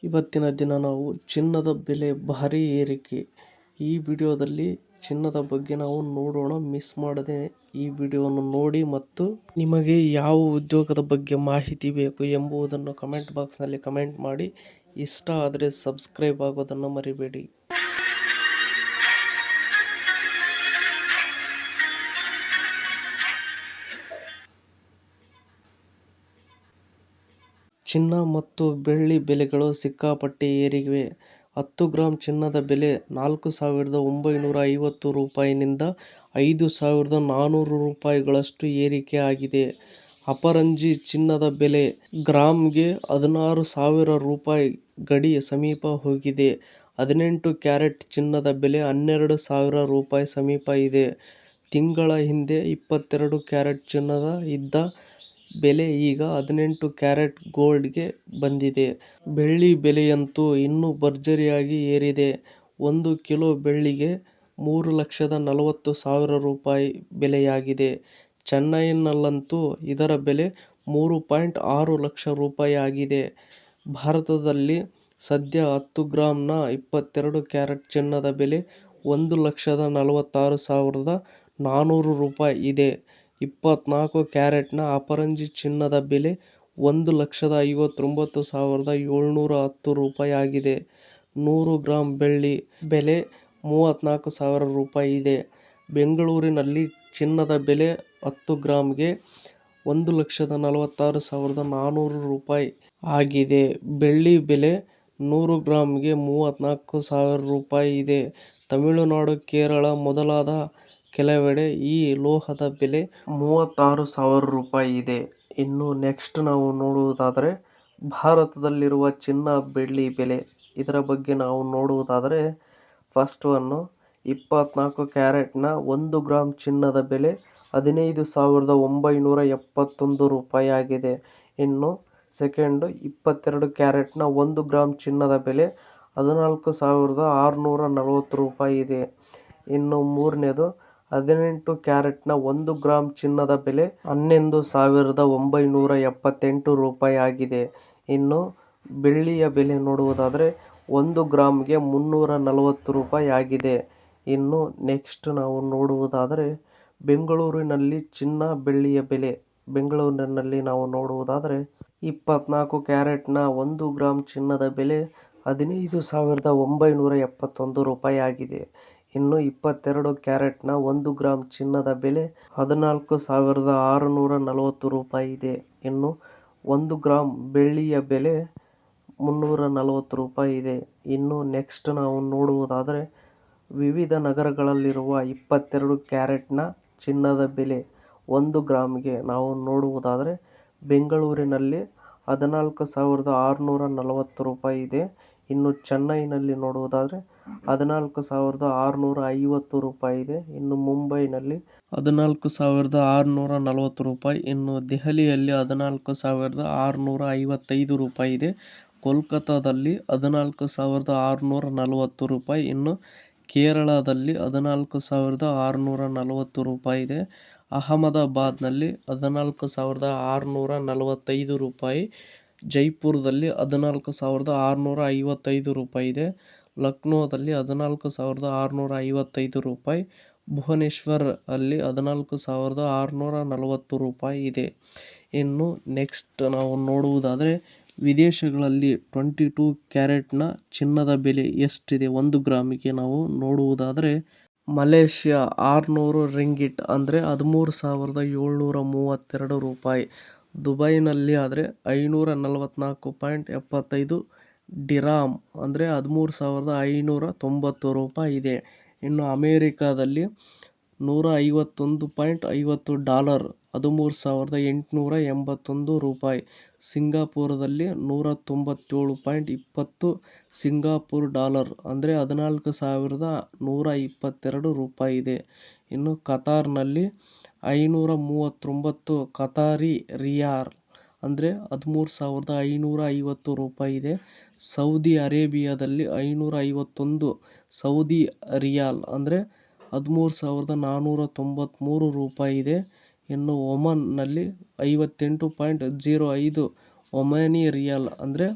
ಇವತ್ತಿನ ದಿನ ನಾವು ಚಿನ್ನದ ಬೆಲೆ ಭಾರಿ ಏರಿಕೆ. ಈ ವಿಡಿಯೋದಲ್ಲಿ ಚಿನ್ನದ ಬಗ್ಗೆ ನಾವು ನೋಡೋಣ. ಮಿಸ್ ಮಾಡದೆ ಈ ವಿಡಿಯೋವನ್ನು ನೋಡಿ ಮತ್ತು ನಿಮಗೆ ಯಾವ ಉದ್ಯೋಗದ ಬಗ್ಗೆ ಮಾಹಿತಿ ಬೇಕು ಎಂಬುದನ್ನು ಕಮೆಂಟ್ ಬಾಕ್ಸ್ನಲ್ಲಿ ಕಮೆಂಟ್ ಮಾಡಿ. ಇಷ್ಟ ಆದರೆ ಸಬ್ಸ್ಕ್ರೈಬ್ ಆಗೋದನ್ನು ಮರಿಬೇಡಿ. ಚಿನ್ನ ಮತ್ತು ಬೆಳ್ಳಿ ಬೆಲೆಗಳು ಸಿಕ್ಕಾಪಟ್ಟೆ ಏರಿವೆ. 10 ಗ್ರಾಂ ಚಿನ್ನದ ಬೆಲೆ 4,950 ರೂಪಾಯಿನಿಂದ 5,400 ರೂಪಾಯಿಗಳಷ್ಟು ಏರಿಕೆ ಆಗಿದೆ. ಅಪರಂಜಿ ಚಿನ್ನದ ಬೆಲೆ ಗ್ರಾಂಗೆ 16,000 ರೂಪಾಯಿ ಗಡಿ ಸಮೀಪ ಹೋಗಿದೆ. 18 ಕ್ಯಾರೆಟ್ ಚಿನ್ನದ ಬೆಲೆ 12,000 ರೂಪಾಯಿ ಸಮೀಪ ಇದೆ. ತಿಂಗಳ ಹಿಂದೆ 22 ಕ್ಯಾರೆಟ್ ಚಿನ್ನದ ಇದ್ದ ಬೆಲೆ ಈಗ 18 ಕ್ಯಾರೆಟ್ ಗೋಲ್ಡ್ಗೆ ಬಂದಿದೆ. ಬೆಳ್ಳಿ ಬೆಲೆಯಂತೂ ಇನ್ನೂ ಭರ್ಜರಿಯಾಗಿ ಏರಿದೆ. 1 ಕಿಲೋ ಬೆಳ್ಳಿಗೆ 3,40,000 ರೂಪಾಯಿ ಬೆಲೆಯಾಗಿದೆ. ಚೆನ್ನೈನಲ್ಲಂತೂ ಇದರ ಬೆಲೆ 3.6 ಲಕ್ಷ ರೂಪಾಯಿ ಆಗಿದೆ. ಭಾರತದಲ್ಲಿ ಸದ್ಯ 10 ಗ್ರಾಂನ 22 ಕ್ಯಾರೆಟ್ ಚಿನ್ನದ ಬೆಲೆ 1,46,400 ರೂಪಾಯಿ ಇದೆ. 24 ಕ್ಯಾರೆಟ್ನ ಅಪರಂಜಿ ಚಿನ್ನದ ಬೆಲೆ 1,59,710 ರೂಪಾಯಿ ಆಗಿದೆ. 100 ಗ್ರಾಂ ಬೆಳ್ಳಿ ಬೆಲೆ 34,000 ರೂಪಾಯಿ ಇದೆ. ಬೆಂಗಳೂರಿನಲ್ಲಿ ಚಿನ್ನದ ಬೆಲೆ 10 ಗ್ರಾಂಗೆ 1,46,400 ರೂಪಾಯಿ ಆಗಿದೆ. ಬೆಳ್ಳಿ ಬೆಲೆ 100 ಗ್ರಾಂಗೆ 34,000 ರೂಪಾಯಿ ಇದೆ. ತಮಿಳುನಾಡು, ಕೇರಳ ಮೊದಲಾದ ಕೆಲವೆಡೆ ಈ ಲೋಹದ ಬೆಲೆ 36,000 ರೂಪಾಯಿ ಇದೆ. ಇನ್ನು ನೆಕ್ಸ್ಟ್ ನಾವು ನೋಡುವುದಾದರೆ ಭಾರತದಲ್ಲಿರುವ ಚಿನ್ನ ಬೆಳ್ಳಿ ಬೆಲೆ, ಇದರ ಬಗ್ಗೆ ನಾವು ನೋಡುವುದಾದರೆ ಫಸ್ಟ್ 24 ಕ್ಯಾರೆಟ್ನ 1 ಗ್ರಾಂ ಚಿನ್ನದ ಬೆಲೆ 15,971 ರೂಪಾಯಿ ಆಗಿದೆ. ಇನ್ನು ಸೆಕೆಂಡ್ 22 ಕ್ಯಾರೆಟ್ನ 1 ಗ್ರಾಂ ಚಿನ್ನದ ಬೆಲೆ 14,640 ರೂಪಾಯಿ ಇದೆ. ಇನ್ನು ಮೂರನೇದು 18 ಕ್ಯಾರೆಟ್ನ 1 ಗ್ರಾಂ ಚಿನ್ನದ ಬೆಲೆ 11,978 ರೂಪಾಯಿ ಆಗಿದೆ. ಇನ್ನು ಬೆಳ್ಳಿಯ ಬೆಲೆ ನೋಡುವುದಾದರೆ 1 ಗ್ರಾಂಗೆ 340 ರೂಪಾಯಿ ಆಗಿದೆ. ಇನ್ನು ನೆಕ್ಸ್ಟ್ ನಾವು ನೋಡುವುದಾದರೆ ಬೆಂಗಳೂರಿನಲ್ಲಿ ಚಿನ್ನ ಬೆಳ್ಳಿಯ ಬೆಲೆ, ಬೆಂಗಳೂರಿನಲ್ಲಿ ನಾವು ನೋಡುವುದಾದರೆ 24 ಕ್ಯಾರೆಟ್ನ 1 ಗ್ರಾಂ ಚಿನ್ನದ ಬೆಲೆ 15,971 ರೂಪಾಯಿ ಆಗಿದೆ. ಇನ್ನು 22 ಕ್ಯಾರೆಟ್ನ 1 ಗ್ರಾಂ ಚಿನ್ನದ ಬೆಲೆ 14,640 ರೂಪಾಯಿ ಇದೆ. ಇನ್ನು 1 ಗ್ರಾಂ ಬೆಳ್ಳಿಯ ಬೆಲೆ 340 ರೂಪಾಯಿ ಇದೆ. ಇನ್ನು ನೆಕ್ಸ್ಟ್ ನಾವು ನೋಡುವುದಾದರೆ ವಿವಿಧ ನಗರಗಳಲ್ಲಿರುವ 22 ಕ್ಯಾರೆಟ್ನ ಚಿನ್ನದ ಬೆಲೆ 1 ಗ್ರಾಂಗೆ ನಾವು ನೋಡುವುದಾದರೆ ಬೆಂಗಳೂರಿನಲ್ಲಿ 14,640 ರೂಪಾಯಿ ಇದೆ. ಇನ್ನು ಚೆನ್ನೈನಲ್ಲಿ ನೋಡುವುದಾದರೆ 14,650 ರೂಪಾಯಿ ಇದೆ. ಇನ್ನು ಮುಂಬೈನಲ್ಲಿ 14,640 ರೂಪಾಯಿ. ಇನ್ನು ದೆಹಲಿಯಲ್ಲಿ 14,655 ರೂಪಾಯಿ ಇದೆ. ಕೋಲ್ಕತ್ತಾದಲ್ಲಿ 14,640 ರೂಪಾಯಿ. ಇನ್ನು ಕೇರಳದಲ್ಲಿ 14,640 ರೂಪಾಯಿ ಇದೆ. ಅಹಮದಾಬಾದ್ನಲ್ಲಿ 14,645 ರೂಪಾಯಿ. ಜೈಪುರದಲ್ಲಿ 14,655 ರೂಪಾಯಿ ಇದೆ. ಲಕ್ನೋದಲ್ಲಿ 14,655 ರೂಪಾಯಿ. ಭುವನೇಶ್ವರ್ ಅಲ್ಲಿ 14,640 ರೂಪಾಯಿ ಇದೆ. ಇನ್ನು ನೆಕ್ಸ್ಟ್ ನಾವು ನೋಡುವುದಾದರೆ ವಿದೇಶಗಳಲ್ಲಿ 22 ಕ್ಯಾರೆಟ್ನ ಚಿನ್ನದ ಬೆಲೆ ಎಷ್ಟಿದೆ 1 ಗ್ರಾಮಿಗೆ ನಾವು ನೋಡುವುದಾದರೆ ಮಲೇಷ್ಯಾ 600 ರಿಂಗಿಟ್ ಅಂದರೆ 13,732 ರೂಪಾಯಿ. ದುಬೈನಲ್ಲಿ ಆದರೆ 544.75 ಡಿರಾಮ್ ಅಂದರೆ 13,590 ರೂಪಾಯಿ ಇದೆ. ಇನ್ನು ಅಮೇರಿಕಾದಲ್ಲಿ 151.50 ಡಾಲರ್ $13,881 ರೂಪಾಯಿ. ಸಿಂಗಾಪುರದಲ್ಲಿ 197.20 ಸಿಂಗಾಪುರ್ ಡಾಲರ್ ಅಂದರೆ 14,122 ರೂಪಾಯಿ ಇದೆ. ಇನ್ನು ಕತಾರ್ನಲ್ಲಿ 539 ಕತಾರಿ ರಿಯಾಲ್ ಅಂದರೆ 13,550 ರೂಪಾಯಿ ಇದೆ. ಸೌದಿ ಅರೇಬಿಯಾದಲ್ಲಿ 551 ಸೌದಿ ರಿಯಾಲ್ ಅಂದರೆ 13,493 ರೂಪಾಯಿ ಇದೆ. ಇನ್ನು ಒಮನ್ನಲ್ಲಿ 58.05 ಒಮಾನಿ ರಿಯಾಲ್ ಅಂದರೆ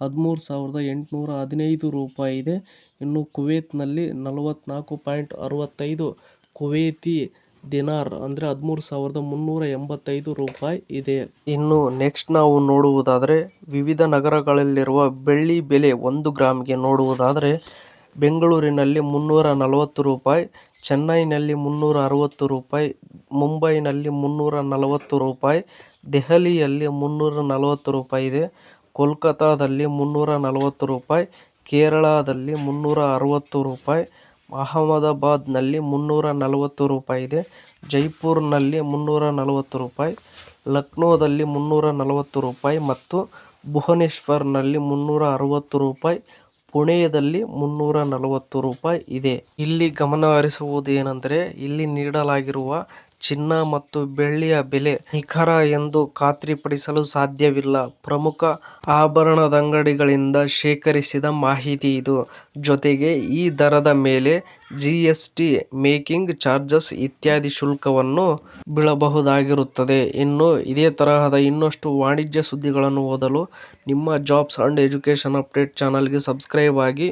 13,815 ರೂಪಾಯಿ ಇದೆ. ಇನ್ನು ಕುವೈತ್ನಲ್ಲಿ 44.65 ಕುವೈತಿ ದಿನಾರ್ ಅಂದರೆ 13,385 ರೂಪಾಯಿ ಇದೆ. ಇನ್ನು ನೆಕ್ಸ್ಟ್ ನಾವು ನೋಡುವುದಾದರೆ ವಿವಿಧ ನಗರಗಳಲ್ಲಿರುವ ಬೆಳ್ಳಿ ಬೆಲೆ 1 ಗ್ರಾಮ್ಗೆ ನೋಡುವುದಾದರೆ ಬೆಂಗಳೂರಿನಲ್ಲಿ 340 ರೂಪಾಯಿ, ಚೆನ್ನೈನಲ್ಲಿ 360 ರೂಪಾಯಿ, ಮುಂಬೈನಲ್ಲಿ 340 ರೂಪಾಯಿ, ದೆಹಲಿಯಲ್ಲಿ 340 ರೂಪಾಯಿ ಇದೆ, ಕೋಲ್ಕತ್ತಾದಲ್ಲಿ 340 ರೂಪಾಯಿ, ಕೇರಳದಲ್ಲಿ 360 ರೂಪಾಯಿ, ಅಹಮದಾಬಾದ್ನಲ್ಲಿ 340 ರೂಪಾಯಿ ಇದೆ, ಜೈಪುರ್ನಲ್ಲಿ 340 ರೂಪಾಯಿ, ಲಕ್ನೋದಲ್ಲಿ 340 ರೂಪಾಯಿ ಮತ್ತು ಭುವನೇಶ್ವರ್ನಲ್ಲಿ 360 ರೂಪಾಯಿ, ಪುಣೆಯಲ್ಲಿ 340 ರೂಪಾಯಿ ಇದೆ. ಇಲ್ಲಿ ಗಮನಹರಿಸುವುದೇನೆಂದರೆ ಇಲ್ಲಿ ನೀಡಲಾಗಿರುವ ಚಿನ್ನ ಮತ್ತು ಬೆಳ್ಳಿಯ ಬೆಲೆ ನಿಖರ ಎಂದು ಖಾತ್ರಿಪಡಿಸಲು ಸಾಧ್ಯವಿಲ್ಲ. ಪ್ರಮುಖ ಆಭರಣದಂಗಡಿಗಳಿಂದ ಶೇಖರಿಸಿದ ಮಾಹಿತಿ ಇದು. ಜೊತೆಗೆ ಈ ದರದ ಮೇಲೆ ಜಿಎಸ್ಟಿ, ಮೇಕಿಂಗ್ ಚಾರ್ಜಸ್ ಇತ್ಯಾದಿ ಶುಲ್ಕವನ್ನು ಬೀಳಬಹುದಾಗಿರುತ್ತದೆ. ಇನ್ನು ಇದೇ ತರಹದ ಇನ್ನಷ್ಟು ವಾಣಿಜ್ಯ ಸುದ್ದಿಗಳನ್ನು ಓದಲು ನಿಮ್ಮ ಜಾಬ್ಸ್ ಅಂಡ್ ಎಜುಕೇಷನ್ ಅಪ್ಡೇಟ್ ಚಾನಲ್ಗೆ ಸಬ್ಸ್ಕ್ರೈಬ್ ಆಗಿ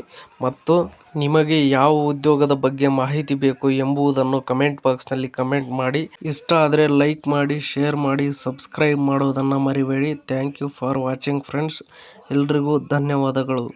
ಮತ್ತು ನಿಮಗೆ ಯಾವ ಉದ್ಯೋಗದ ಬಗ್ಗೆ ಮಾಹಿತಿ ಬೇಕು ಎಂಬುದನ್ನು ಕಮೆಂಟ್ ಬಾಕ್ಸ್ನಲ್ಲಿ ಕಮೆಂಟ್ ಮಾಡಿ. ಇಷ್ಟ ಆದರೆ ಲೈಕ್ ಮಾಡಿ, ಶೇರ್ ಮಾಡಿ, ಸಬ್ಸ್ಕ್ರೈಬ್ ಮಾಡೋದನ್ನು ಮರಿಬೇಡಿ. Thank you for watching friends. ಎಲ್ರಿಗೂ ಧನ್ಯವಾದಗಳು.